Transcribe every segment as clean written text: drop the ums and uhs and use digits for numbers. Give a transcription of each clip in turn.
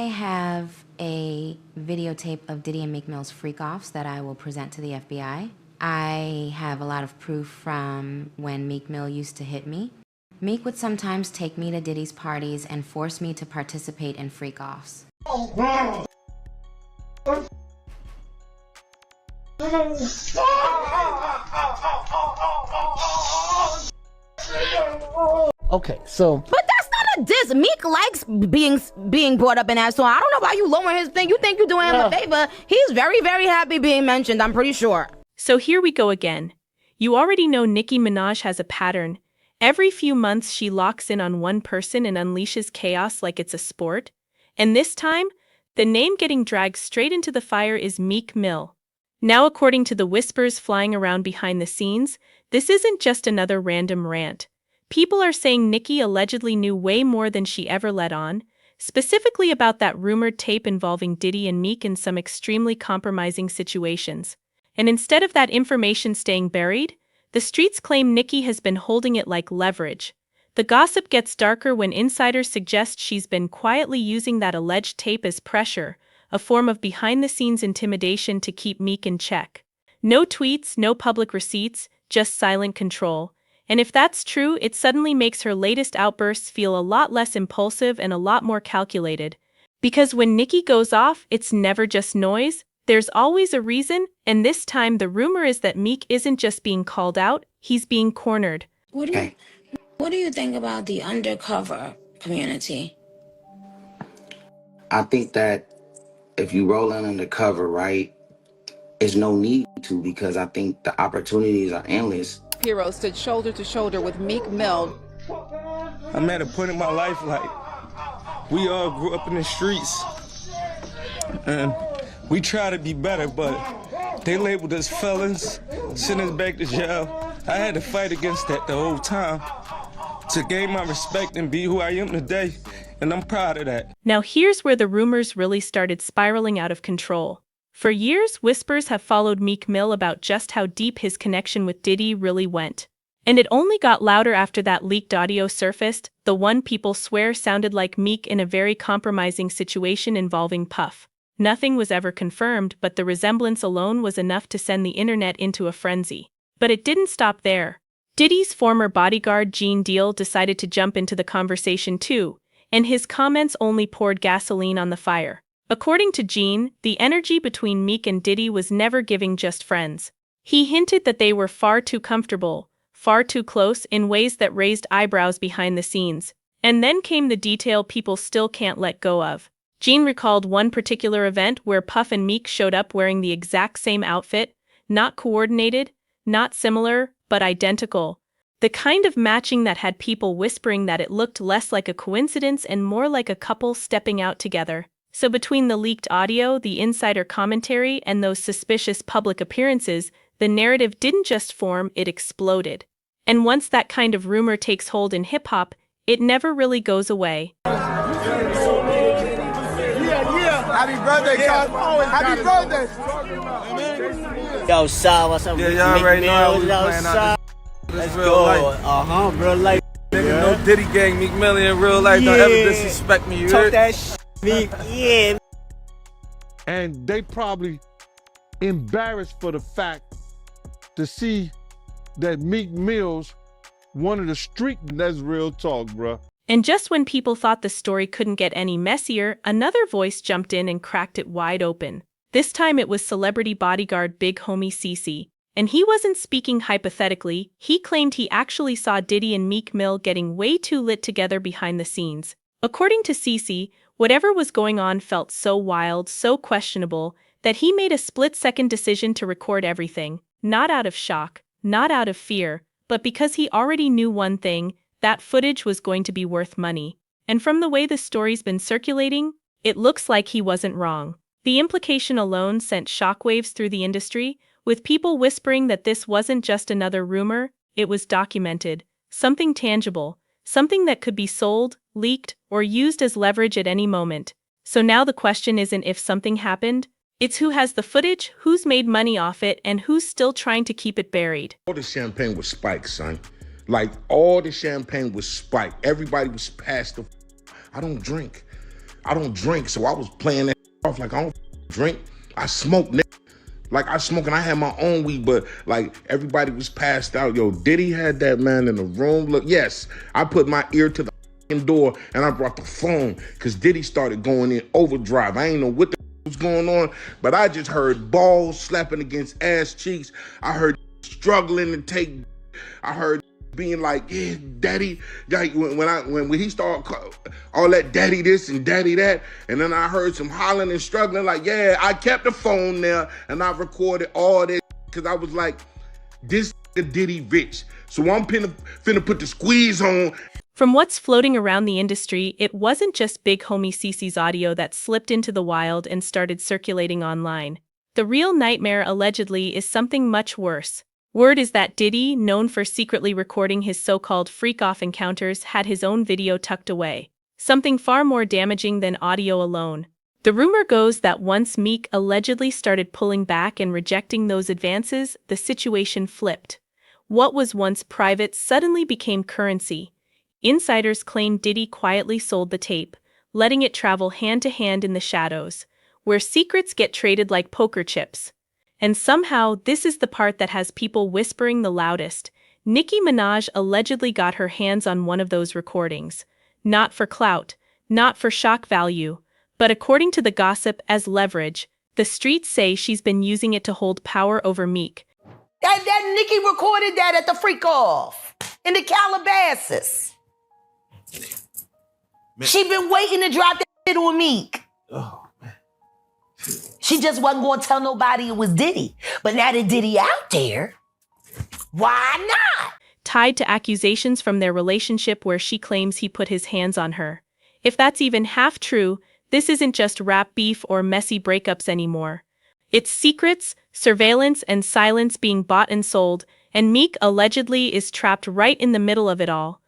have a videotape of Diddy and Meek Mill's freak-offs that I will present to the FBI. I have a lot of proof from when Meek Mill used to hit me. Meek would sometimes take me to Diddy's parties and force me to participate in freak-offs. Okay, so. But that's not a diss. Meek likes being brought up in that song. I don't know why you lowering his thing. You think you're doing him a favor. He's very, very happy being mentioned, I'm pretty sure. So here we go again. You already know Nicki Minaj has a pattern. Every few months she locks in on one person and unleashes chaos like it's a sport. And this time, the name getting dragged straight into the fire is Meek Mill. Now, according to the whispers flying around behind the scenes, this isn't just another random rant. People are saying Nicki allegedly knew way more than she ever let on, specifically about that rumored tape involving Diddy and Meek in some extremely compromising situations. And instead of that information staying buried, the streets claim Nicki has been holding it like leverage. The gossip gets darker when insiders suggest she's been quietly using that alleged tape as pressure, a form of behind-the-scenes intimidation to keep Meek in check. No tweets, no public receipts, just silent control. And if that's true, it suddenly makes her latest outbursts feel a lot less impulsive and a lot more calculated. Because when Nicki goes off, it's never just noise. There's always a reason, and this time the rumor is that Meek isn't just being called out, he's being cornered. What do you think about the undercover community? I think that if you roll in undercover, right, there's no need to, because I think the opportunities are endless. Hero stood shoulder to shoulder with Meek Mill. I'm at a point in my life, like, we all grew up in the streets. And we try to be better, but they labeled us felons, sent us back to jail. I had to fight against that the whole time to gain my respect and be who I am today, and I'm proud of that. Now here's where the rumors really started spiraling out of control. For years, whispers have followed Meek Mill about just how deep his connection with Diddy really went. And it only got louder after that leaked audio surfaced, the one people swear sounded like Meek in a very compromising situation involving Puff. Nothing was ever confirmed, but the resemblance alone was enough to send the internet into a frenzy. But it didn't stop there. Diddy's former bodyguard Gene Deal decided to jump into the conversation too, and his comments only poured gasoline on the fire. According to Gene, the energy between Meek and Diddy was never giving just friends. He hinted that they were far too comfortable, far too close in ways that raised eyebrows behind the scenes. And then came the detail people still can't let go of. Gene recalled one particular event where Puff and Meek showed up wearing the exact same outfit, not coordinated, not similar, but identical. The kind of matching that had people whispering that it looked less like a coincidence and more like a couple stepping out together. So between the leaked audio, the insider commentary, and those suspicious public appearances, the narrative didn't just form, it exploded. And once that kind of rumor takes hold in hip-hop, it never really goes away. Happy birthday, Cosmo. Happy birthday. Yo, Sal, what's up? Yeah, y'all already know we playing out this Let's real go. life. Real life. Nigga, Yeah. no Diddy gang, Meek Mill in real life. Don't ever disrespect me, you Talk heard? that shit, Meek. Yeah. And they probably embarrassed for the fact to see that Meek Mill's one of the street. That's real talk, bruh. And just when people thought the story couldn't get any messier, another voice jumped in and cracked it wide open. This time it was celebrity bodyguard Big Homie CeCe. And he wasn't speaking hypothetically, he claimed he actually saw Diddy and Meek Mill getting way too lit together behind the scenes. According to CeCe, whatever was going on felt so wild, so questionable, that he made a split-second decision to record everything, not out of shock, not out of fear, but because he already knew one thing, that footage was going to be worth money. And from the way the story's been circulating, it looks like he wasn't wrong. The implication alone sent shockwaves through the industry, with people whispering that this wasn't just another rumor, it was documented, something tangible, something that could be sold, leaked, or used as leverage at any moment. So now the question isn't if something happened, it's who has the footage, who's made money off it, and who's still trying to keep it buried. All the champagne was spiked, son. Like, all the champagne was spiked. Everybody was past the... I don't drink. I don't drink, so I was playing that off like I don't drink. I smoke, nigga. Like I smoke and I had my own weed, but like everybody was passed out. Yo, Diddy had that man in the room. Look, yes, I put my ear to the door and I brought the phone because Diddy started going in overdrive. I ain't know what the was going on, but I just heard balls slapping against ass cheeks. I heard struggling to take. I heard being like, yeah, daddy. Like when he started all that daddy this and daddy that, and then I heard some hollering and struggling. Like, yeah, I kept the phone there and I recorded all this because I was like, this Diddy rich, so I'm finna put the squeeze on. From what's floating around the industry, it wasn't just Big Homie CeCe's audio that slipped into the wild and started circulating online. The real nightmare, allegedly, is something much worse. Word is that Diddy, known for secretly recording his so-called freak-off encounters, had his own video tucked away. Something far more damaging than audio alone. The rumor goes that once Meek allegedly started pulling back and rejecting those advances, the situation flipped. What was once private suddenly became currency. Insiders claim Diddy quietly sold the tape, letting it travel hand-to-hand in the shadows, where secrets get traded like poker chips. And somehow, this is the part that has people whispering the loudest. Nicki Minaj allegedly got her hands on one of those recordings. Not for clout, not for shock value, but according to the gossip, as leverage. The streets say she's been using it to hold power over Meek. That Nicki recorded that at the freak-off in the Calabasas. She been waiting to drop that shit on Meek. Oh, man. She just wasn't going to tell nobody it was Diddy. But now that Diddy out there, why not? Tied to accusations from their relationship where she claims he put his hands on her. If that's even half true, this isn't just rap beef or messy breakups anymore. It's secrets, surveillance, and silence being bought and sold, and Meek allegedly is trapped right in the middle of it all.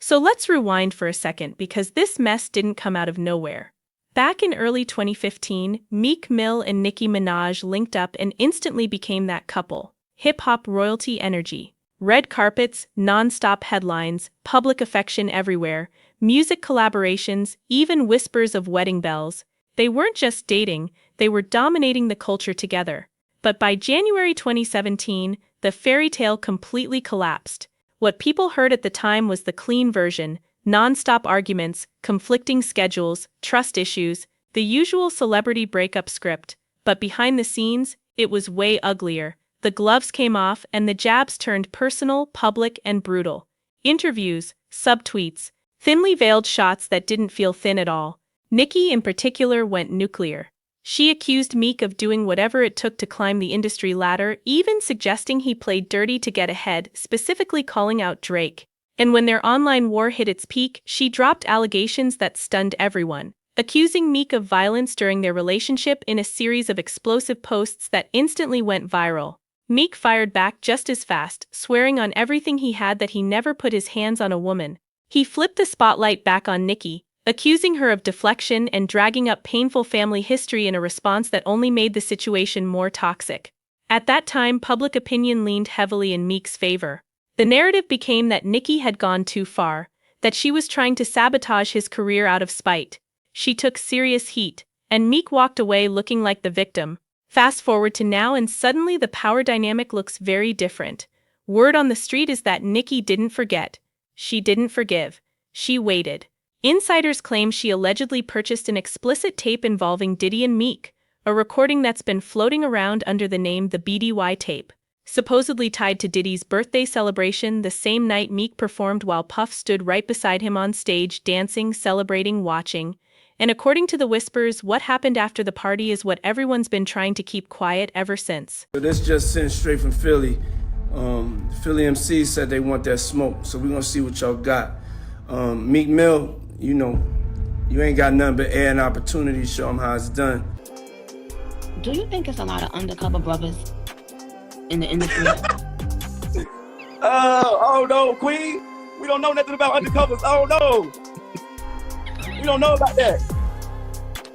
So let's rewind for a second because this mess didn't come out of nowhere. Back in early 2015, Meek Mill and Nicki Minaj linked up and instantly became that couple. Hip-hop royalty energy. Red carpets, non-stop headlines, public affection everywhere, music collaborations, even whispers of wedding bells. They weren't just dating, they were dominating the culture together. But by January 2017, the fairy tale completely collapsed. What people heard at the time was the clean version, non-stop arguments, conflicting schedules, trust issues, the usual celebrity breakup script. But behind the scenes, it was way uglier. The gloves came off and the jabs turned personal, public, and brutal. Interviews, subtweets, thinly veiled shots that didn't feel thin at all. Nicki in particular went nuclear. She accused Meek of doing whatever it took to climb the industry ladder, even suggesting he played dirty to get ahead, specifically calling out Drake. And when their online war hit its peak, she dropped allegations that stunned everyone, accusing Meek of violence during their relationship in a series of explosive posts that instantly went viral. Meek fired back just as fast, swearing on everything he had that he never put his hands on a woman. He flipped the spotlight back on Nicki, accusing her of deflection and dragging up painful family history in a response that only made the situation more toxic. At that time, public opinion leaned heavily in Meek's favor. The narrative became that Nicki had gone too far, that she was trying to sabotage his career out of spite. She took serious heat, and Meek walked away looking like the victim. Fast forward to now and suddenly the power dynamic looks very different. Word on the street is that Nicki didn't forget. She didn't forgive. She waited. Insiders claim she allegedly purchased an explicit tape involving Diddy and Meek, a recording that's been floating around under the name the BDY tape. Supposedly tied to Diddy's birthday celebration the same night Meek performed while Puff stood right beside him on stage dancing, celebrating, watching. And according to the whispers, what happened after the party is what everyone's been trying to keep quiet ever since. This just sent straight from Philly. Philly MC said they want that smoke, so we're gonna see what y'all got. Meek Mill, you know, you ain't got nothing but air and opportunity to show them how it's done. Do you think it's a lot of undercover brothers in the industry? Oh no, Queen. We don't know nothing about undercovers. Oh no. We don't know about that.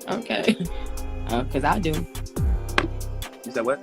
Okay. Because I do. You said what?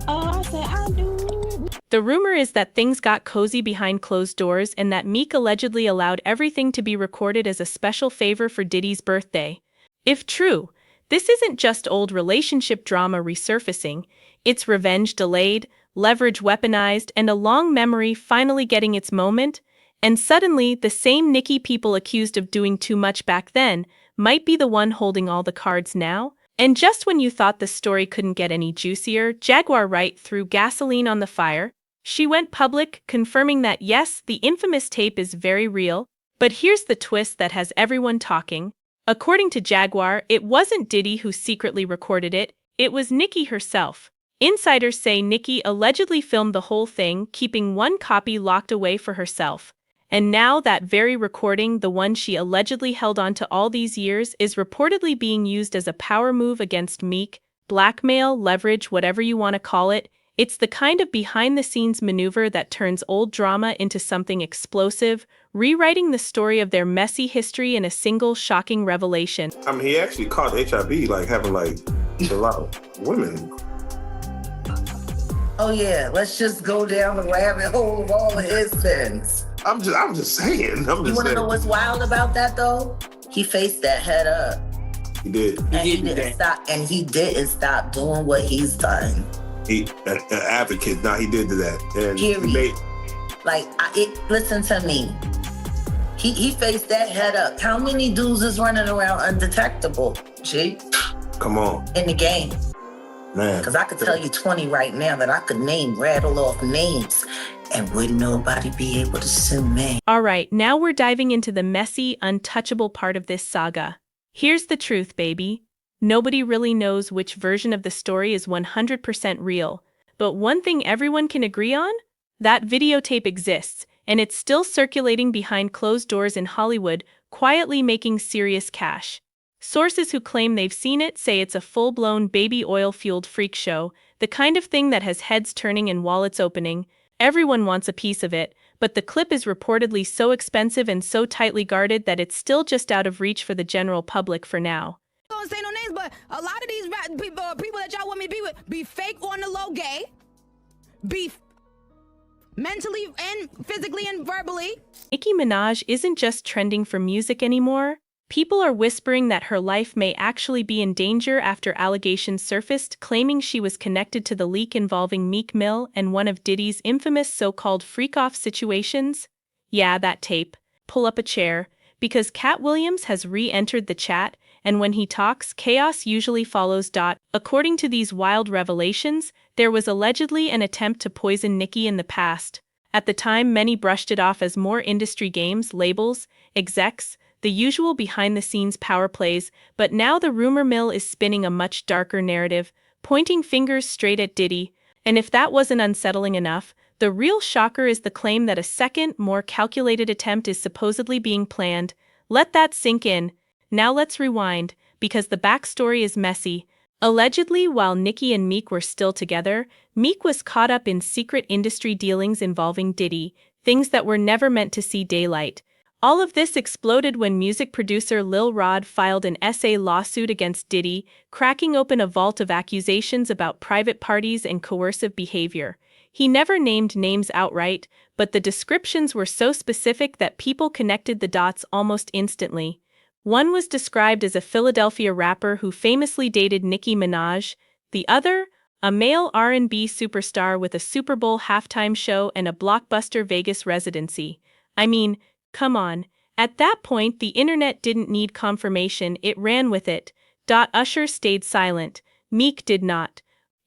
Oh, I said I do. The rumor is that things got cozy behind closed doors and that Meek allegedly allowed everything to be recorded as a special favor for Diddy's birthday. If true, this isn't just old relationship drama resurfacing, it's revenge delayed, leverage weaponized, and a long memory finally getting its moment. And suddenly, the same Nicki people accused of doing too much back then might be the one holding all the cards now. And just when you thought the story couldn't get any juicier, Jaguar Wright threw gasoline on the fire. She went public, confirming that yes, the infamous tape is very real, but here's the twist that has everyone talking. According to Jaguar, it wasn't Diddy who secretly recorded it, it was Nicki herself. Insiders say Nicki allegedly filmed the whole thing, keeping one copy locked away for herself. And now that very recording, the one she allegedly held on to all these years, is reportedly being used as a power move against Meek, blackmail, leverage, whatever you want to call it. It's the kind of behind-the-scenes maneuver that turns old drama into something explosive, rewriting the story of their messy history in a single shocking revelation. I mean, he actually caught HIV, like having like a lot of women. Oh yeah, let's just go down the rabbit hole of all of his sins. I'm just saying. You want to know what's wild about that though? He faced that head up. He did. And he didn't stop. And he didn't stop doing what he's done. He an advocate. Now he did that. And period. Listen to me. He faced that head up. How many dudes is running around undetectable? G. Come on. In the game. Man. Because I could tell you 20 right now that I could rattle off names, and wouldn't nobody be able to sue me. All right, now we're diving into the messy, untouchable part of this saga. Here's the truth, baby. Nobody really knows which version of the story is 100% real. But one thing everyone can agree on? That videotape exists, and it's still circulating behind closed doors in Hollywood, quietly making serious cash. Sources who claim they've seen it say it's a full-blown baby oil-fueled freak show, the kind of thing that has heads turning and wallets opening. Everyone wants a piece of it, but the clip is reportedly so expensive and so tightly guarded that it's still just out of reach for the general public for now. I don't say no names, but a lot of these people that y'all want me to be with be fake on the low gay, be mentally and physically and verbally. Nicki Minaj isn't just trending for music anymore. People are whispering that her life may actually be in danger after allegations surfaced claiming she was connected to the leak involving Meek Mill and one of Diddy's infamous so-called freak-off situations. Yeah, that tape. Pull up a chair, because Cat Williams has re-entered the chat, and when he talks, chaos usually follows. According to these wild revelations, there was allegedly an attempt to poison Nicki in the past. At the time, many brushed it off as more industry games, labels, execs, the usual behind-the-scenes power plays, but now the rumor mill is spinning a much darker narrative, pointing fingers straight at Diddy. And if that wasn't unsettling enough, the real shocker is the claim that a second, more calculated attempt is supposedly being planned. Let that sink in. Now let's rewind, because the backstory is messy. Allegedly, while Nicki and Meek were still together, Meek was caught up in secret industry dealings involving Diddy, things that were never meant to see daylight. All of this exploded when music producer Lil Rod filed an SA lawsuit against Diddy, cracking open a vault of accusations about private parties and coercive behavior. He never named names outright, but the descriptions were so specific that people connected the dots almost instantly. One was described as a Philadelphia rapper who famously dated Nicki Minaj, the other, a male R&B superstar with a Super Bowl halftime show and a blockbuster Vegas residency. I mean, come on. At that point, the internet didn't need confirmation, it ran with it. Usher stayed silent. Meek did not.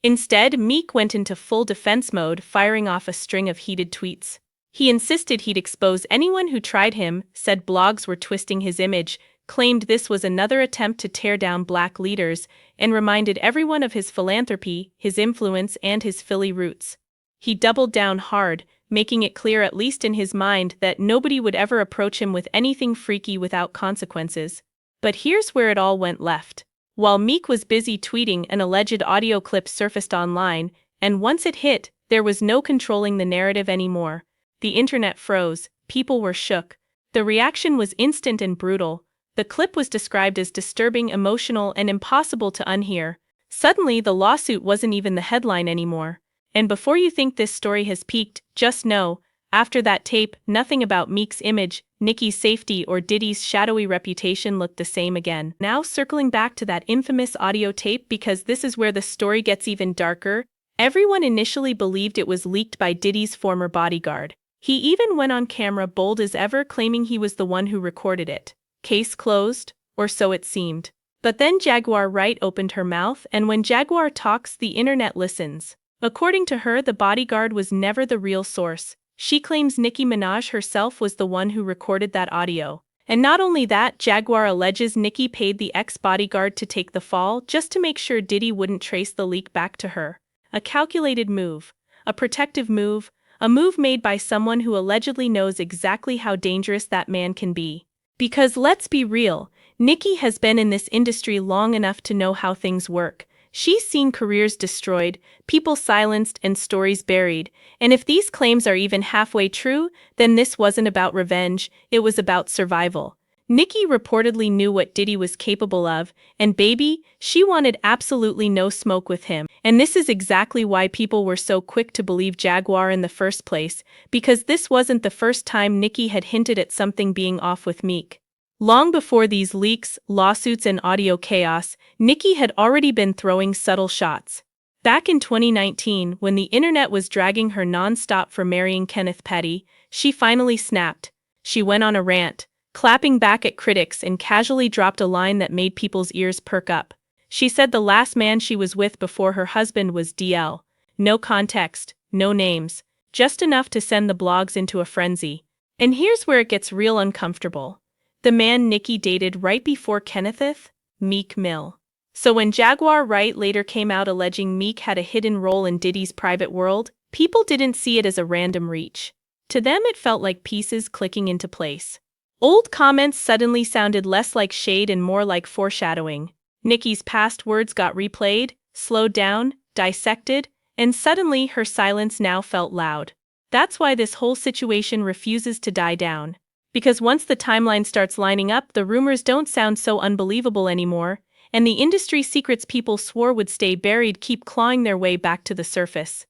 Instead, Meek went into full defense mode, firing off a string of heated tweets. He insisted he'd expose anyone who tried him, said blogs were twisting his image, claimed this was another attempt to tear down black leaders, and reminded everyone of his philanthropy, his influence, and his Philly roots. He doubled down hard, making it clear at least in his mind that nobody would ever approach him with anything freaky without consequences. But here's where it all went left. While Meek was busy tweeting, an alleged audio clip surfaced online, and once it hit, there was no controlling the narrative anymore. The internet froze, people were shook. The reaction was instant and brutal. The clip was described as disturbing, emotional, and impossible to unhear. Suddenly, the lawsuit wasn't even the headline anymore. And before you think this story has peaked, just know, after that tape, nothing about Meek's image, Nicki's safety, or Diddy's shadowy reputation looked the same again. Now circling back to that infamous audio tape, because this is where the story gets even darker, everyone initially believed it was leaked by Diddy's former bodyguard. He even went on camera bold as ever, claiming he was the one who recorded it. Case closed, or so it seemed. But then Jaguar Wright opened her mouth, and when Jaguar talks, the internet listens. According to her, the bodyguard was never the real source. She claims Nicki Minaj herself was the one who recorded that audio. And not only that, Jaguar alleges Nicki paid the ex-bodyguard to take the fall just to make sure Diddy wouldn't trace the leak back to her. A calculated move, a protective move, a move made by someone who allegedly knows exactly how dangerous that man can be. Because let's be real, Nicki has been in this industry long enough to know how things work. She's seen careers destroyed, people silenced, and stories buried. And if these claims are even halfway true, then this wasn't about revenge, it was about survival. Nicki reportedly knew what Diddy was capable of, and baby, she wanted absolutely no smoke with him. And this is exactly why people were so quick to believe Jaguar in the first place, because this wasn't the first time Nicki had hinted at something being off with Meek. Long before these leaks, lawsuits, and audio chaos, Nicki had already been throwing subtle shots. Back in 2019, when the internet was dragging her non-stop for marrying Kenneth Petty, she finally snapped. She went on a rant, clapping back at critics, and casually dropped a line that made people's ears perk up. She said the last man she was with before her husband was DL. No context, no names, just enough to send the blogs into a frenzy. And here's where it gets real uncomfortable. The man Nicki dated right before Kenneth? Meek Mill. So when Jaguar Wright later came out alleging Meek had a hidden role in Diddy's private world, people didn't see it as a random reach. To them it felt like pieces clicking into place. Old comments suddenly sounded less like shade and more like foreshadowing. Nicki's past words got replayed, slowed down, dissected, and suddenly her silence now felt loud. That's why this whole situation refuses to die down. Because once the timeline starts lining up, the rumors don't sound so unbelievable anymore, and the industry secrets people swore would stay buried keep clawing their way back to the surface.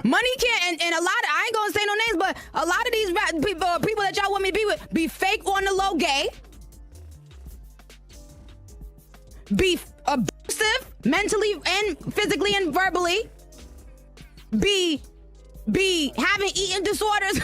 Money can't, and a lot of, I ain't gonna say no names, but a lot of these people that y'all want me to be with, be fake on the low gay, be abusive, mentally and physically and verbally, be having eating disorders.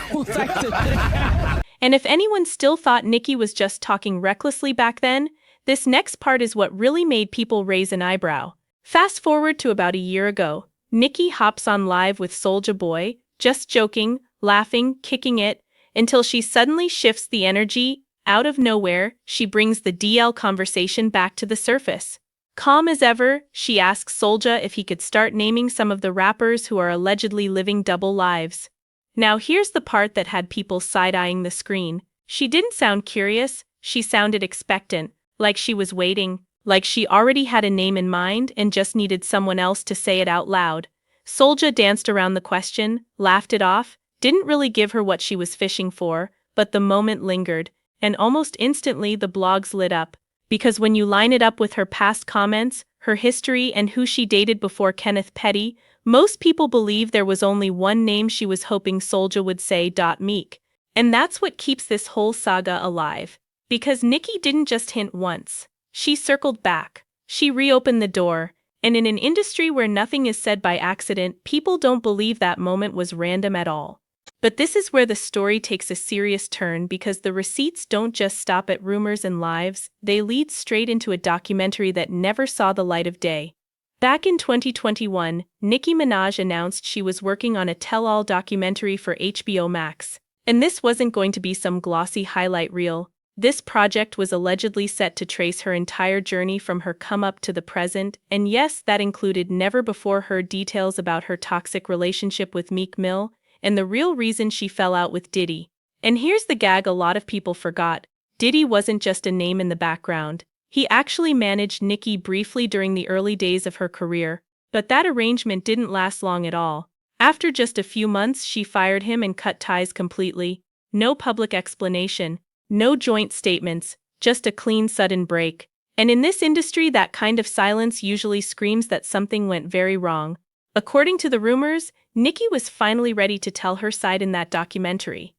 And if anyone still thought Nicki was just talking recklessly back then, this next part is what really made people raise an eyebrow. Fast forward to about a year ago, Nicki hops on live with Soulja Boy, just joking, laughing, kicking it, until she suddenly shifts the energy. Out of nowhere, she brings the DL conversation back to the surface. Calm as ever, she asks Soulja if he could start naming some of the rappers who are allegedly living double lives. Now here's the part that had people side-eyeing the screen. She didn't sound curious, she sounded expectant, like she was waiting, like she already had a name in mind and just needed someone else to say it out loud. Soulja danced around the question, laughed it off, didn't really give her what she was fishing for, but the moment lingered, and almost instantly the blogs lit up. Because when you line it up with her past comments, her history, and who she dated before Kenneth Petty, most people believe there was only one name she was hoping Soulja would say: Meek. And that's what keeps this whole saga alive. Because Nicki didn't just hint once. She circled back. She reopened the door. And in an industry where nothing is said by accident, people don't believe that moment was random at all. But this is where the story takes a serious turn, because the receipts don't just stop at rumors and lives, they lead straight into a documentary that never saw the light of day. Back in 2021, Nicki Minaj announced she was working on a tell-all documentary for HBO Max. And this wasn't going to be some glossy highlight reel. This project was allegedly set to trace her entire journey from her come-up to the present, and yes, that included never-before-heard details about her toxic relationship with Meek Mill, and the real reason she fell out with Diddy. And here's the gag a lot of people forgot. Diddy wasn't just a name in the background. He actually managed Nicki briefly during the early days of her career, but that arrangement didn't last long at all. After just a few months, she fired him and cut ties completely. No public explanation, no joint statements, just a clean, sudden break. And in this industry, that kind of silence usually screams that something went very wrong. According to the rumors, Nicki was finally ready to tell her side in that documentary.